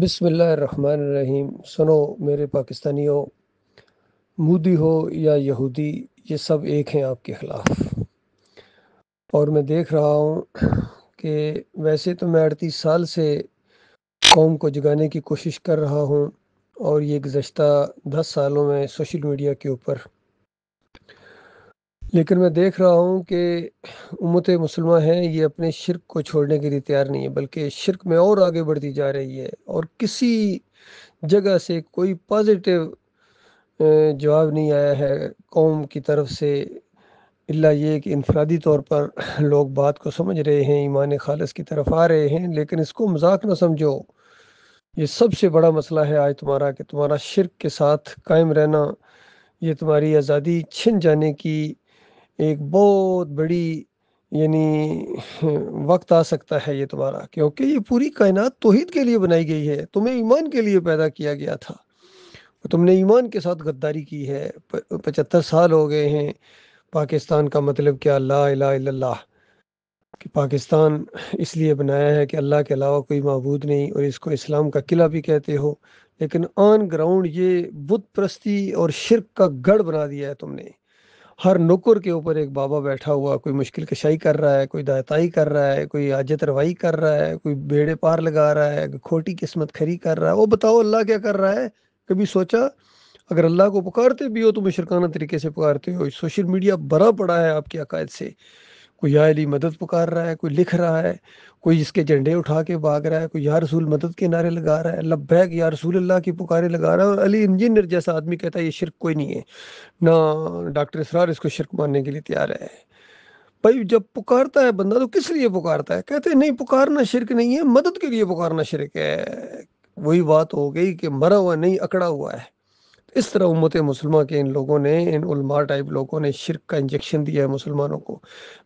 بسم اللہ الرحمن الرحیم۔ سنو میرے پاکستانیوں، مودی ہو یا یہودی، یہ سب ایک ہیں آپ کے خلاف۔ اور میں دیکھ رہا ہوں کہ ویسے تو میں 38 سال سے قوم کو جگانے کی کوشش کر رہا ہوں، اور یہ گزشتہ 10 سالوں میں سوشل میڈیا کے اوپر، لیکن میں دیکھ رہا ہوں کہ امت مسلمہ ہے یہ اپنے شرک کو چھوڑنے کے لیے تیار نہیں ہے، بلکہ شرک میں اور آگے بڑھتی جا رہی ہے، اور کسی جگہ سے کوئی پازیٹیو جواب نہیں آیا ہے قوم کی طرف سے، الا یہ کہ انفرادی طور پر لوگ بات کو سمجھ رہے ہیں، ایمان خالص کی طرف آ رہے ہیں، لیکن اس کو مذاق نہ سمجھو۔ یہ سب سے بڑا مسئلہ ہے آج تمہارا، کہ تمہارا شرک کے ساتھ قائم رہنا، یہ تمہاری آزادی چھن جانے کی ایک بہت بڑی وقت آ سکتا ہے یہ تمہارا، کیونکہ یہ پوری کائنات توحید کے لیے بنائی گئی ہے، تمہیں ایمان کے لیے پیدا کیا گیا تھا، تم نے ایمان کے ساتھ غداری کی ہے۔ 75 سال ہو گئے ہیں۔ پاکستان کا مطلب کیا؟ لا الہ الا اللہ، کہ پاکستان اس لیے بنایا ہے کہ اللہ کے علاوہ کوئی معبود نہیں، اور اس کو اسلام کا قلعہ بھی کہتے ہو، لیکن آن گراؤنڈ یہ بت پرستی اور شرک کا گڑھ بنا دیا ہے تم نے۔ ہر نکر کے اوپر ایک بابا بیٹھا ہوا، کوئی مشکل کشائی کر رہا ہے، کوئی دعتائی کر رہا ہے، کوئی حاجت روائی کر رہا ہے، کوئی بیڑے پار لگا رہا ہے، کوئی کھوٹی قسمت کھری کر رہا ہے۔ وہ بتاؤ اللہ کیا کر رہا ہے؟ کبھی سوچا؟ اگر اللہ کو پکارتے بھی ہو تو مشرکانہ طریقے سے پکارتے ہو۔ سوشل میڈیا بھرا پڑا ہے آپ کے عقائد سے۔ کوئی یا علی مدد پکار رہا ہے، کوئی لکھ رہا ہے، کوئی اس کے جھنڈے اٹھا کے بھاگ رہا ہے، کوئی یا رسول مدد کے نعرے لگا رہا ہے، لبیک یا رسول اللہ کی پکارے لگا رہا ہے، اور علی انجینئر جیسا آدمی کہتا ہے یہ شرک کوئی نہیں ہے، نہ ڈاکٹر اسرار اس کو شرک ماننے کے لیے تیار ہے۔ بھائی جب پکارتا ہے بندہ تو کس لیے پکارتا ہے؟ کہتے ہیں نہیں، پکارنا شرک نہیں ہے، مدد کے لیے پکارنا شرک ہے۔ وہی بات ہو گئی کہ مرا ہوا نہیں، اکڑا ہوا ہے۔ اس طرح امت مسلمہ کے ان لوگوں نے، ان علماء ٹائپ لوگوں نے شرک کا انجیکشن دیا ہے مسلمانوں کو۔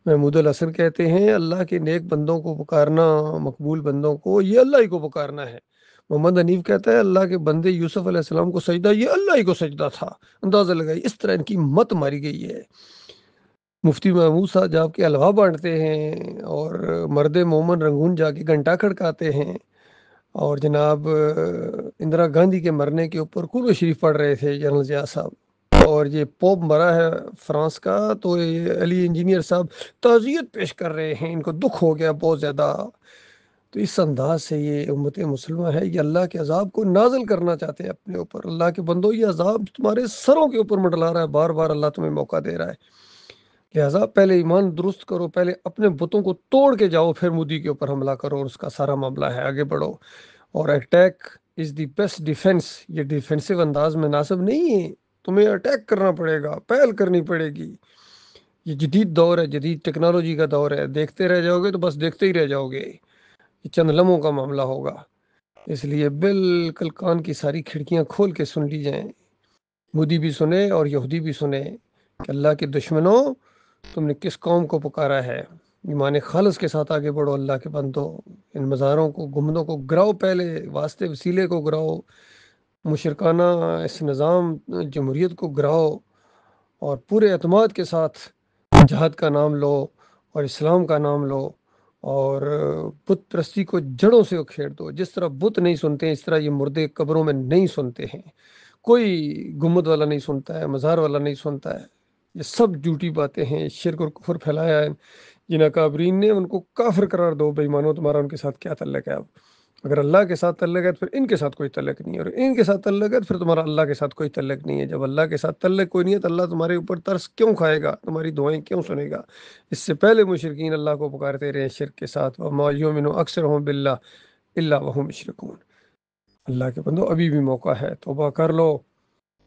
محمود الحسن کہتے ہیں اللہ کے نیک بندوں کو پکارنا، مقبول بندوں کو، یہ اللہ ہی کو پکارنا ہے۔ محمد حنیف کہتا ہے اللہ کے بندے یوسف علیہ السلام کو سجدہ، یہ اللہ ہی کو سجدہ تھا۔ اندازہ لگائی، اس طرح ان کی مت ماری گئی ہے۔ مفتی محمود صاحب جا کے حلوہ بانٹتے ہیں، اور مرد مومن رنگون جا کے گھنٹا کھڑکاتے ہیں، اور جناب اندرا گاندھی کے مرنے کے اوپر قرآن شریف پڑھ رہے تھے جنرل ضیاء صاحب، اور یہ پوپ مرا ہے فرانس کا تو یہ علی انجینئر صاحب تعزیت پیش کر رہے ہیں، ان کو دکھ ہو گیا بہت زیادہ۔ تو اس انداز سے یہ امت مسلمہ ہے، یہ اللہ کے عذاب کو نازل کرنا چاہتے ہیں اپنے اوپر۔ اللہ کے بندو، یہ عذاب تمہارے سروں کے اوپر منڈلا رہا ہے، بار بار اللہ تمہیں موقع دے رہا ہے، لہٰذا پہلے ایمان درست کرو، پہلے اپنے بتوں کو توڑ کے جاؤ، پھر مودی کے اوپر حملہ کرو، اور اس کا سارا معاملہ ہے، آگے بڑھو۔ اور اٹیک از دی بیسٹ ڈیفense، یہ ڈیفینسو انداز مناسب نہیں ہے، تمہیں اٹیک کرنا پڑے گا، پہل کرنی پڑے گی۔ یہ جدید دور ہے، جدید ٹیکنالوجی کا دور ہے، دیکھتے رہ جاؤ گے تو بس دیکھتے ہی رہ جاؤ گے، یہ چند لمحوں کا معاملہ ہوگا۔ اس لیے بالکل کان کی ساری کھڑکیاں کھول کے سن لی جائیں، مودی بھی سنے اور یہودی بھی سنے، کہ اللہ کے دشمنوں، تم نے کس قوم کو پکارا ہے؟ ایمان خالص کے ساتھ آگے بڑھو اللہ کے بندو، ان مزاروں کو، گنبدوں کو گراؤ، پہلے واسطے وسیلے کو گراؤ، مشرکانہ اس نظام جمہوریت کو گراؤ، اور پورے اعتماد کے ساتھ جہاد کا نام لو اور اسلام کا نام لو، اور بت پرستی کو جڑوں سے اکھیڑ دو۔ جس طرح بت نہیں سنتے ہیں، اس طرح یہ مردے قبروں میں نہیں سنتے ہیں، کوئی گنبد والا نہیں سنتا ہے، مزار والا نہیں سنتا ہے۔ یہ سب جھوٹی باتیں ہیں، شرک اور کفر پھیلایا ہے جن اکابرین نے، ان کو کافر قرار دو۔ بے ایمانو، تمہارا ان کے ساتھ کیا تعلق ہے؟ اب اگر اللہ کے ساتھ تعلق ہے تو پھر ان کے ساتھ کوئی تعلق نہیں ہے، اور ان کے ساتھ تعلق ہے تو پھر تمہارا اللہ کے ساتھ کوئی تعلق نہیں ہے۔ جب اللہ کے ساتھ تعلق کوئی نہیں ہے تو اللہ تمہارے اوپر ترس کیوں کھائے گا؟ تمہاری دعائیں کیوں سنے گا؟ اس سے پہلے مشرکین اللہ کو پکارتے رہے شرک کے ساتھ، وَمَا يُؤْمِنُ أَكْثَرُهُم بِاللَّهِ إِلَّا وَهُمْ يُشْرِكُونَ۔ اللہ کے بندو، ابھی بھی موقع ہے، توبہ کر لو،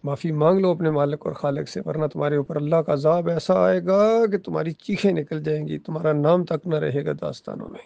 معافی مانگ لو اپنے مالک اور خالق سے، ورنہ تمہارے اوپر اللہ کا عذاب ایسا آئے گا کہ تمہاری چیخیں نکل جائیں گی، تمہارا نام تک نہ رہے گا داستانوں میں۔